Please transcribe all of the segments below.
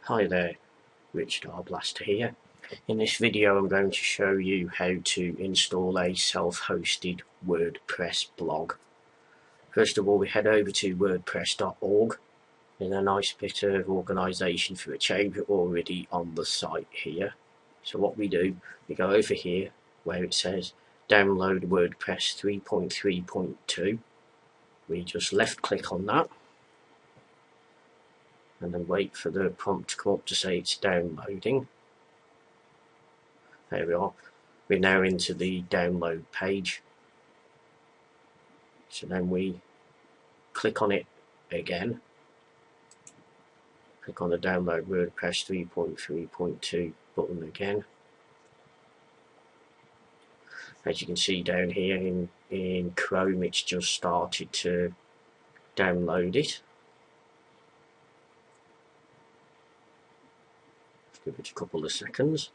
Hi there, Richard Arblaster here. In this video I'm going to show you how to install a self-hosted WordPress blog. First of all, we head over to wordpress.org. There's a nice bit of organisation for a change already on the site here. So what we do, we go over here where it says download WordPress 3.3.2. We just left click on that and then wait for the prompt to come up to say it's downloading. There we are. We're now into the download page. So then we click on it again. Click on the download WordPress 3.3.2 button again. As you can see down here in Chrome, it's just started to download it. Give it a couple of seconds.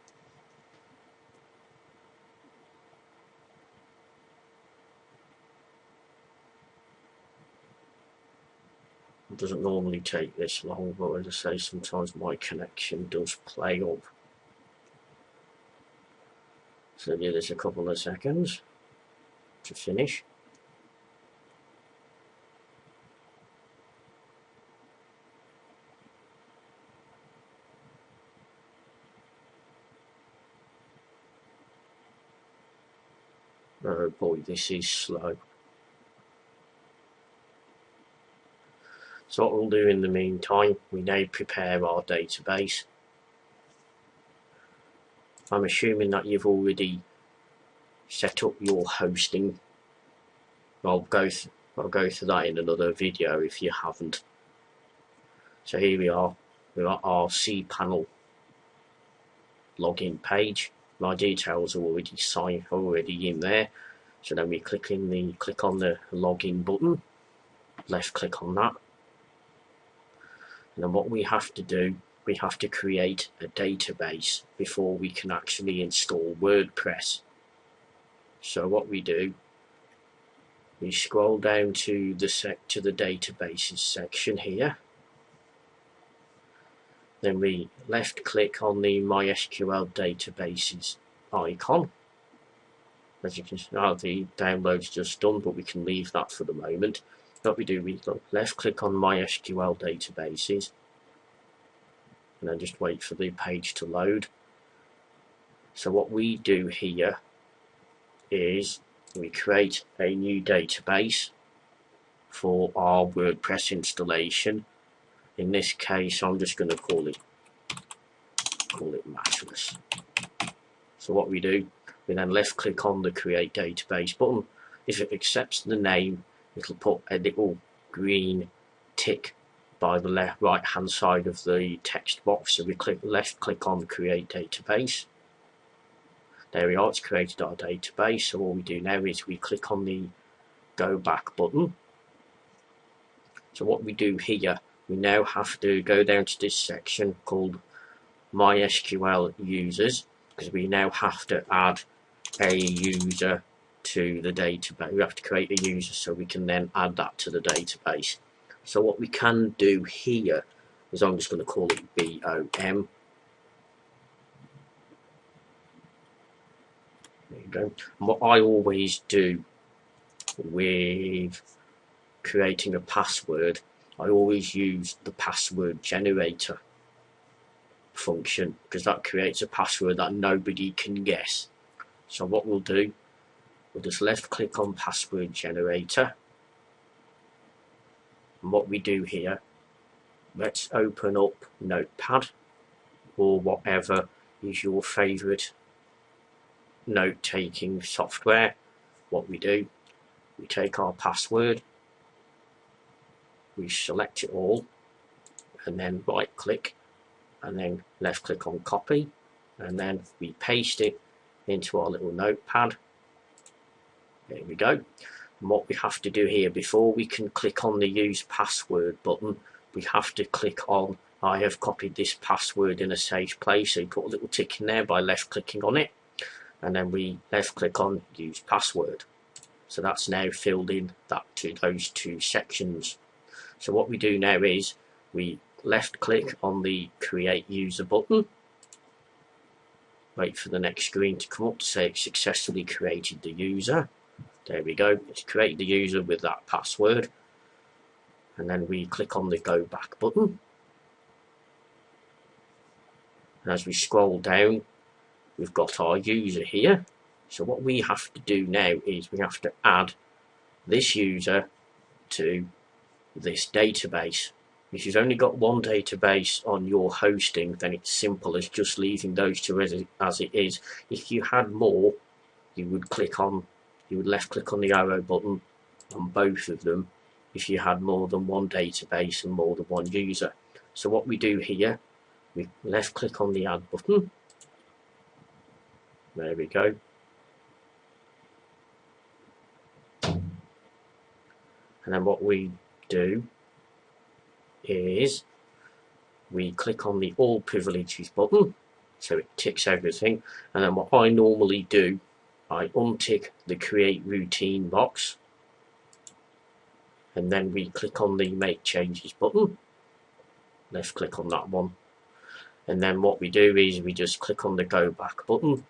It doesn't normally take this long, but as I say, sometimes my connection does play up. So give this a couple of seconds to finish. Oh boy, this is slow. So what we'll do in the meantime, we now prepare our database. I'm assuming that you've already set up your hosting. I'll go through that in another video if you haven't. So here we are. We've got our cpanel login page. My details are already in there. So then we click on the login button, left click on that. And then what we have to do, we have to create a database before we can actually install WordPress. So what we do, we scroll down to the databases section here. Then we left click on the MySQL databases icon. As you can see, the download's just done, but we can leave that for the moment. What we do, we left click on MySQL databases and then just wait for the page to load. So what we do here is we create a new database for our WordPress installation. In this case, I'm just going to call it matchless. So what we do, we then left click on the create database button. If it accepts the name, it'll put a little green tick by the right hand side of the text box. So we left click on create database. There we are, it's created our database. So all we do now is we click on the go back button. So what we do here, we now have to go down to this section called MySQL users, because we now have to add a user to the database. We have to create a user so we can then add that to the database. So what we can do here is I'm just going to call it BOM. There you go. And what I always do with creating a password, I always use the password generator function, because that creates a password that nobody can guess. So what we'll do, we'll just left click on password generator. And what we do here, let's open up Notepad or whatever is your favorite note-taking software. What we do, we take our password, we select it all, and then right click and then left click on copy, and then we paste it into our little notepad. There we go. And what we have to do here, before we can click on the use password button, we have to click on I have copied this password in a safe place. So you put a little tick in there by left clicking on it, and then we left click on use password. So that's now filled in those two sections. So what we do now is we left click on the create user button, wait for the next screen to come up to say it's successfully created the user. There we go, it's created the user with that password, and then we click on the go back button, and as we scroll down we've got our user here. So what we have to do now is we have to add this user to this database. If you've only got one database on your hosting, then it's simple as just leaving those two as it is. If you had more, you would left click on the arrow button on both of them if you had more than one database and more than one user. So what we do here, we left click on the add button. There we go. And then what we do is we click on the all privileges button, so it ticks everything, and then what I normally do, I untick the create routine box, and then we click on the make changes button, left click on that one, and then what we do is we just click on the go back button,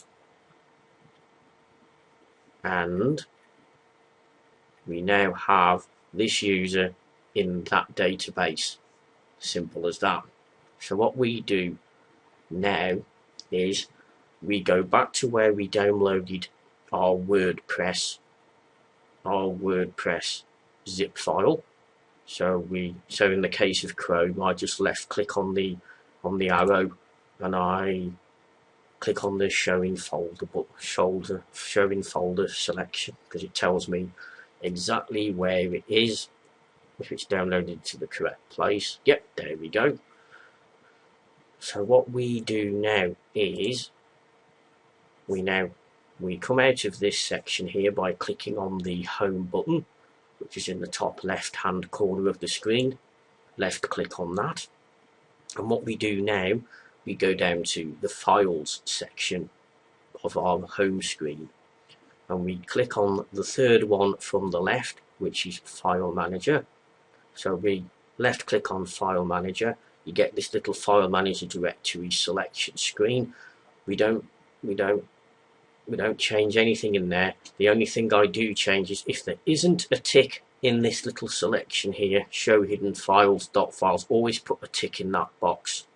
and we now have this user in that database. Simple as that. So what we do now is we go back to where we downloaded our WordPress zip file. So in the case of Chrome, I just left click on the arrow and I click on the showing folder selection, because it tells me exactly where it is if it's downloaded to the correct place. Yep, there we go. So what we do now is we come out of this section here by clicking on the home button, which is in the top left hand corner of the screen. Left click on that, and what we do now, we go down to the files section of our home screen, and we click on the third one from the left, which is file manager. So we left click on file manager, you get this little file manager directory selection screen. We don't change anything in there. The only thing I do change is if there isn't a tick in this little selection here, show hidden files, .files, always put a tick in that box.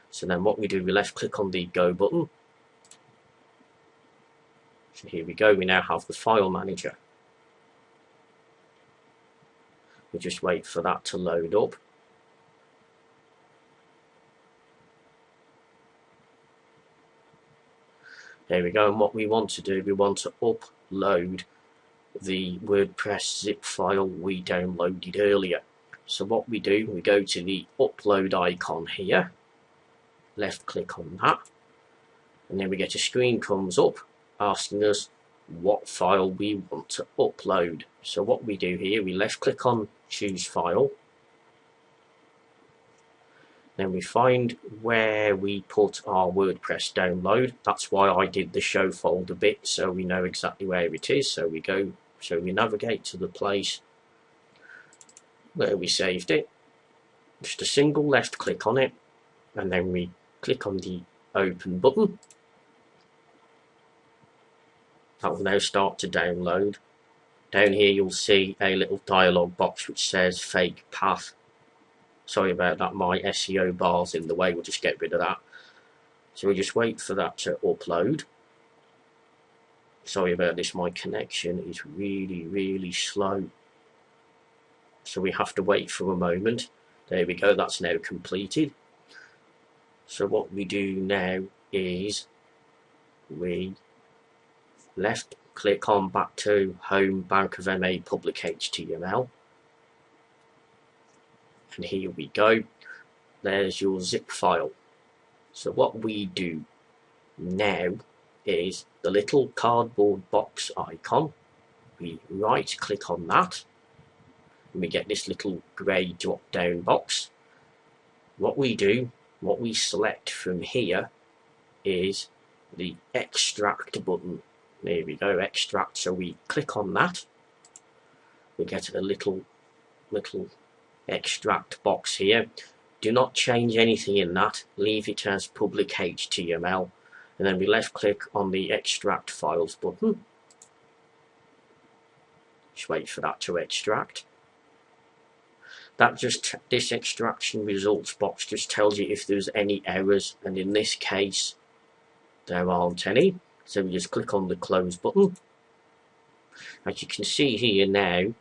So then what we do, we left click on the go button. So here we go, we now have the file manager. We just wait for that to load up. There we go, and what we want to do, we want to upload the WordPress zip file we downloaded earlier. So what we do, we go to the upload icon here, left click on that, and then we get a screen comes up asking us what file we want to upload. So what we do here, we left click on choose file, then we find where we put our WordPress download. That's why I did the show folder bit, so we know exactly where it is. So we navigate to the place where we saved it, just a single left click on it, and then we click on the open button. That will now start to download. Down here you'll see a little dialog box which says fake path. Sorry about that, my SEO bar's in the way, we'll just get rid of that. So we just wait for that to upload. Sorry about this, my connection is really slow. So we have to wait for a moment. There we go, that's now completed. So what we do now is we left click on back to home Bank of MA public HTML. And here we go, there's your zip file. So what we do now is the little cardboard box icon, we right click on that, and we get this little grey drop down box. What we do, what we select from here is the extract button. There we go, extract. So we click on that, we get a little extract box here. Do not change anything in that, leave it as public HTML, and then we left click on the extract files button. Just wait for that to extract. This extraction results box just tells you if there's any errors, and in this case there aren't any. So we just click on the close button. As you can see here now,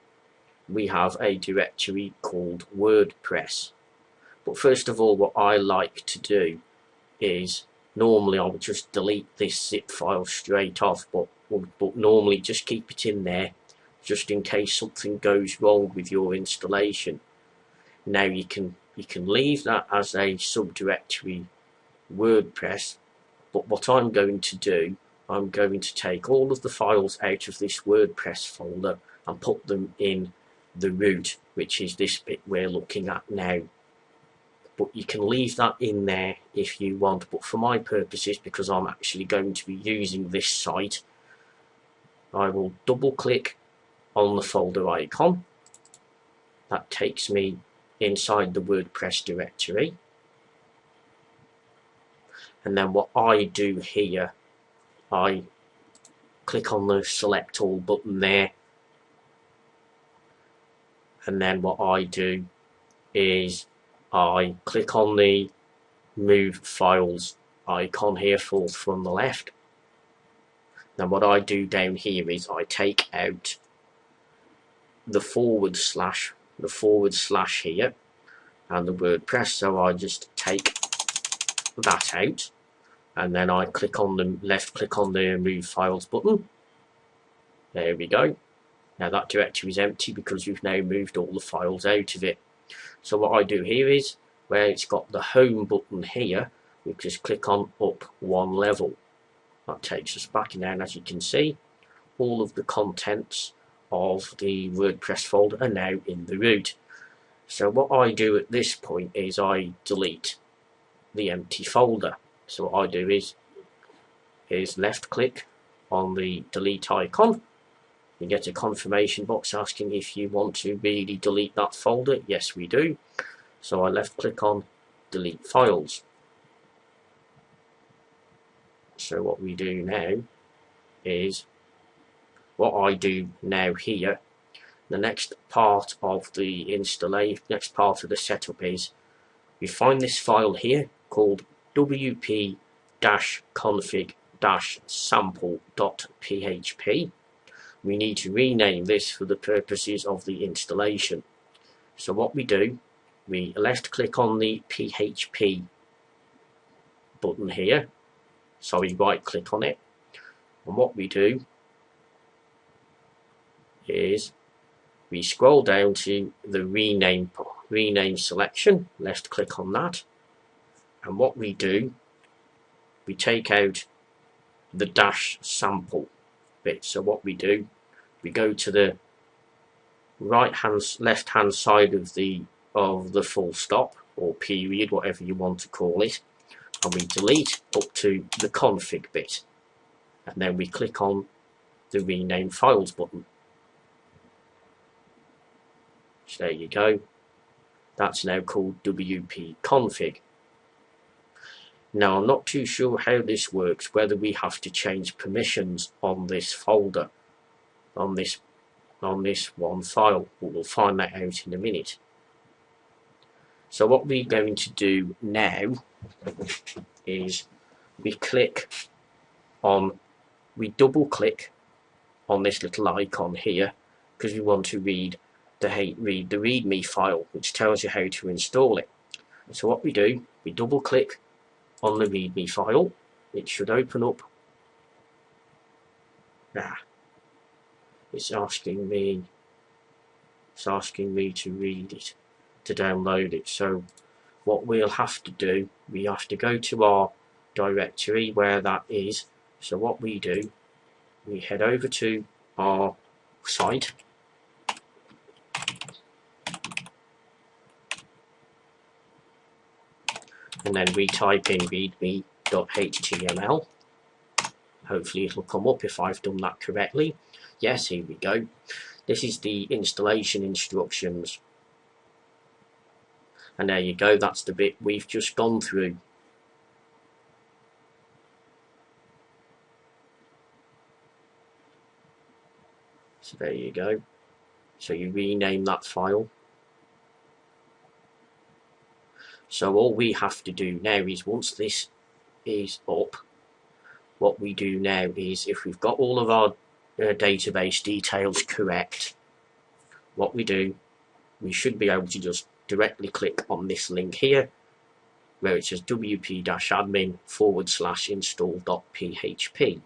we have a directory called WordPress. But first of all, what I like to do is, normally I would just delete this zip file straight off, but normally just keep it in there just in case something goes wrong with your installation. Now you can leave that as a subdirectory WordPress, but what I'm going to do, I'm going to take all of the files out of this WordPress folder and put them in the root, which is this bit we're looking at now. But you can leave that in there if you want, but for my purposes, because I'm actually going to be using this site, I will double click on the folder icon. That takes me inside the WordPress directory, and then what I do here, I click on the select all button there, and then what I do is I click on the move files icon here, fourth from the left. Now what I do down here is I take out the forward slash here and the WordPress, so I just take that out, and then I click on the left click on the move files button. There we go. Now that directory is empty because we've now moved all the files out of it. So what I do here is, where it's got the home button here, we just click on up one level. That takes us back, and as you can see, all of the contents of the WordPress folder are now in the root. So what I do at this point is I delete the empty folder. So what I do is left click on the delete icon. You get a confirmation box asking if you want to really delete that folder. Yes, we do. So I left click on delete files. So what we do now is, what I do now here, the next part of the installation, next part of the setup is, we find this file here called wp-config-sample.php. We need to rename this for the purposes of the installation. So what we do, we left click on the PHP button here, so we right click on it, and what we do is we scroll down to the rename selection, left click on that, and what we do, we take out the -sample bit. So what we do, we go to the left hand side of the full stop or period, whatever you want to call it, and we delete up to the config bit, and then we click on the rename files button. So there you go, that's now called WP config. Now I'm not too sure how this works, whether we have to change permissions on this folder, on this one file, but we'll find that out in a minute. So what we're going to do now is we double click on this little icon here, because we want to read the README file, which tells you how to install it. So what we do, we double click on the README file. It should open up. It's asking me to read it, to download it. So what we'll have to do, we have to go to our directory where that is. So what we do, we head over to our site, and then we type in readme.html. Hopefully it'll come up if I've done that correctly. Yes, here we go. This is the installation instructions. And there you go, that's the bit we've just gone through. So there you go. So you rename that file. So all we have to do now is, once this is up, what we do now is, if we've got all of our database details correct, what we do, we should be able to just directly click on this link here where it says wp-admin/install.php.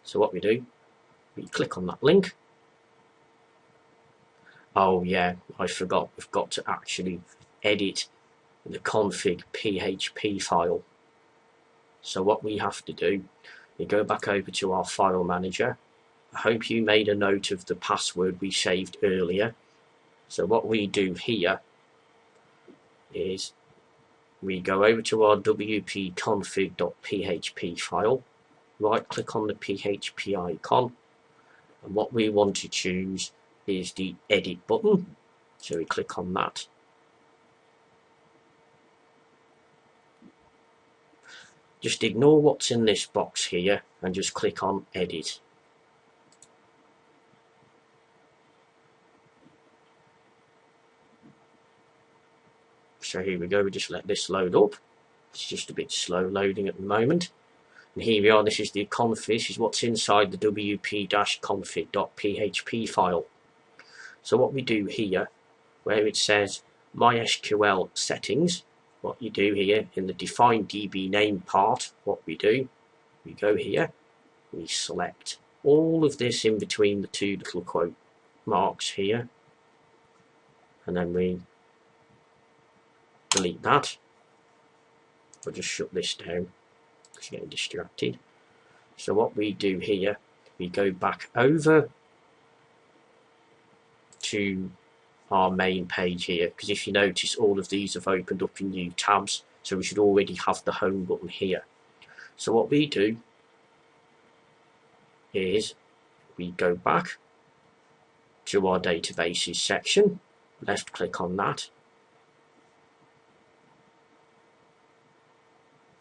So what we do, we click on that link. Oh yeah, I forgot, we've got to actually edit the config PHP file. So what we have to do, we go back over to our file manager. I hope you made a note of the password we saved earlier. So what we do here is we go over to our wp-config.php file, right click on the PHP icon, and what we want to choose is the edit button. So we click on that. Just ignore what's in this box here and just click on edit. So here we go, we just let this load up. It's just a bit slow loading at the moment. And here we are, this is the config, this is what's inside the wp-config.php file. So what we do here, where it says MySQL settings, what you do here in the define DB name part, what we do, we go here, we select all of this in between the two little quote marks here, and then we delete that. I'll just shut this down because I'm getting distracted. So what we do here, we go back over to our main page here, because if you notice, all of these have opened up in new tabs, so we should already have the home button here. So what we do is we go back to our databases section, left click on that.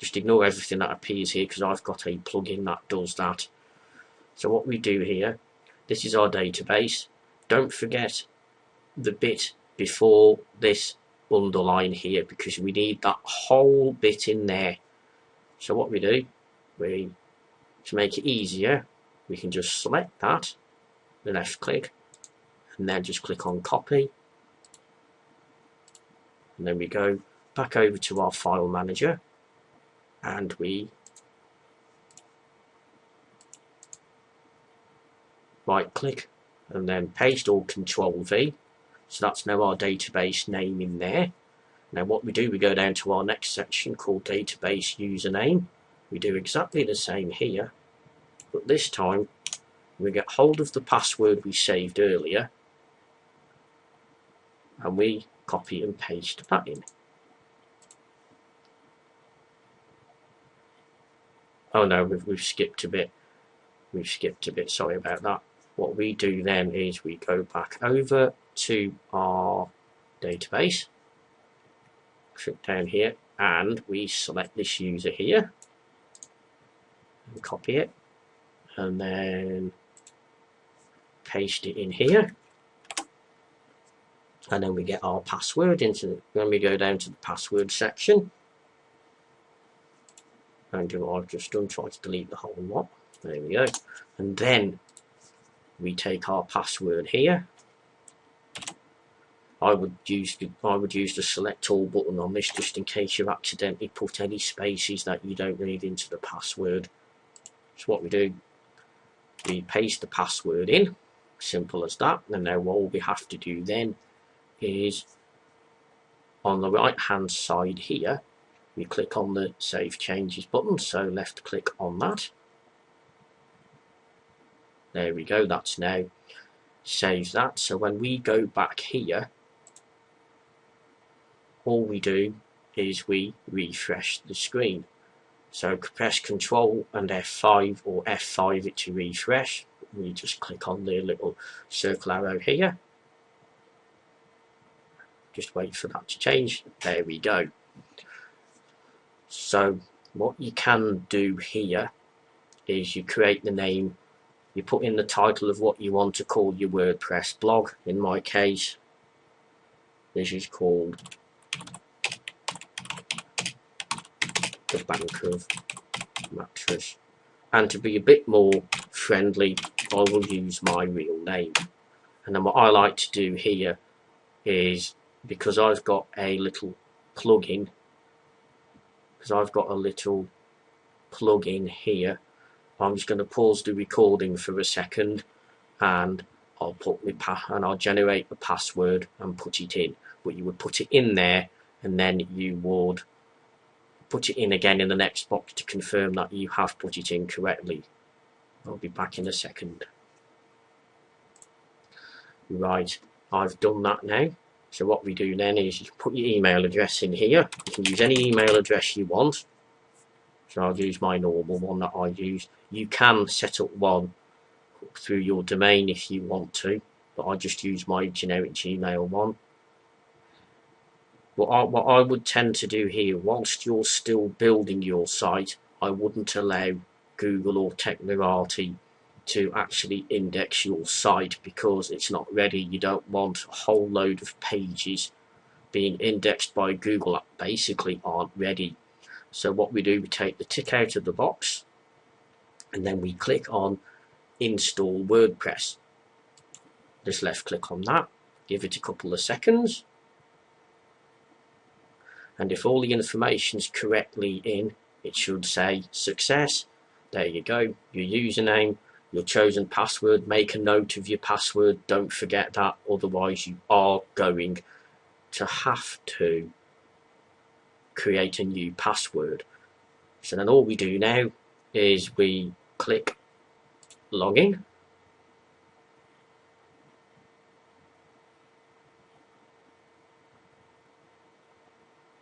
Just ignore everything that appears here because I've got a plugin that does that. So what we do here, this is our database. Don't forget the bit before this underline here, because we need that whole bit in there. So what we do, to make it easier, we can just select that, left click, and then just click on copy. And then we go back over to our file manager and we right click and then paste or Control V. So that's now our database name in there. Now what we do, we go down to our next section called database username. We do exactly the same here, but this time we get hold of the password we saved earlier and we copy and paste that in. Oh no, we've skipped a bit. Sorry about that. What we do then is we go back over to our database, click down here, and we select this user here and copy it and then paste it in here, and then we get our password when we go down to the password section and do what I've just done, try to delete the whole lot. There we go. And then we take our password here. I would use the select all button on this just in case you accidentally put any spaces that you don't need into the password. So what we do, we paste the password in, simple as that. And now all we have to do then is on the right hand side here, we click on the Save Changes button, so left click on that. There we go, that's now saved that. So when we go back here, all we do is we refresh the screen. So press Control and F5 or F5 it to refresh. We just click on the little circle arrow here. Just wait for that to change. There we go. So what you can do here is you create the name, you put in the title of what you want to call your WordPress blog. In my case, this is called The Bank of Mattress. And to be a bit more friendly, I will use my real name. And then what I like to do here is, because I've got a little plugin, here, I'm just going to pause the recording for a second, and I'll generate a password and put it in. But you would put it in there, and then you would put it in again in the next box to confirm that you have put it in correctly. I'll be back in a second. Right, I've done that now. So what we do then is you put your email address in here. You can use any email address you want. So I'll use my normal one that I use. You can set up one through your domain if you want to, but I just use my generic Gmail one. What I would tend to do here, whilst you're still building your site, I wouldn't allow Google or Technorati to actually index your site because it's not ready. You don't want a whole load of pages being indexed by Google that basically aren't ready. So what we do, we take the tick out of the box, and then we click on Install WordPress. Just left click on that, give it a couple of seconds, and if all the information's correctly in, it should say success. There you go, your username, your chosen password. Make a note of your password, don't forget that, otherwise you are going to have to create a new password. So then all we do now is we click login.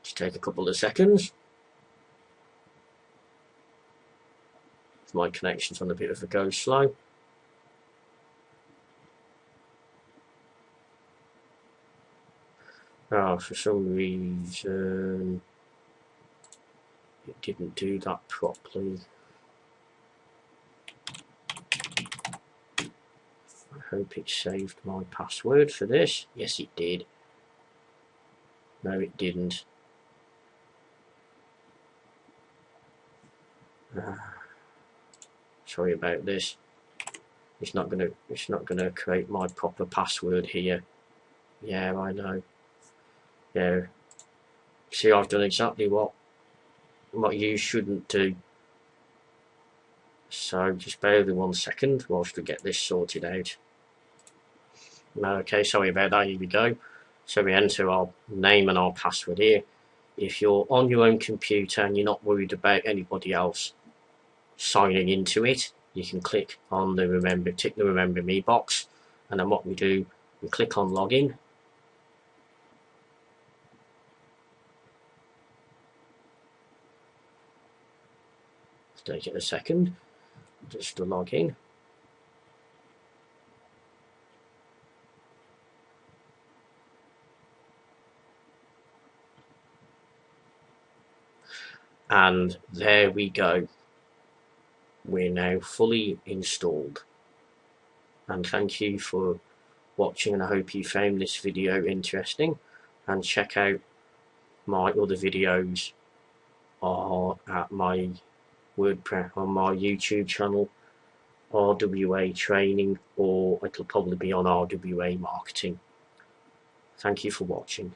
Just take a couple of seconds. My connection's on a bit of a go slow. For some reason it didn't do that properly. I hope it saved my password for this. Yes, it did. No, it didn't. Sorry about this. It's not gonna create my proper password here. Yeah, I know. Yeah. See, I've done exactly what you shouldn't do. So just bear with me 1 second whilst we get this sorted out. Okay, sorry about that. Here we go. So we enter our name and our password here. If you're on your own computer and you're not worried about anybody else signing into it, you can click on the tick the remember me box, and then what we do, we click on login. Take it a second just to log in. And there we go. We're now fully installed. And thank you for watching, and I hope you found this video interesting. And check out my other videos at my WordPress on my YouTube channel, RWA Training, or it'll probably be on RWA Marketing. Thank you for watching.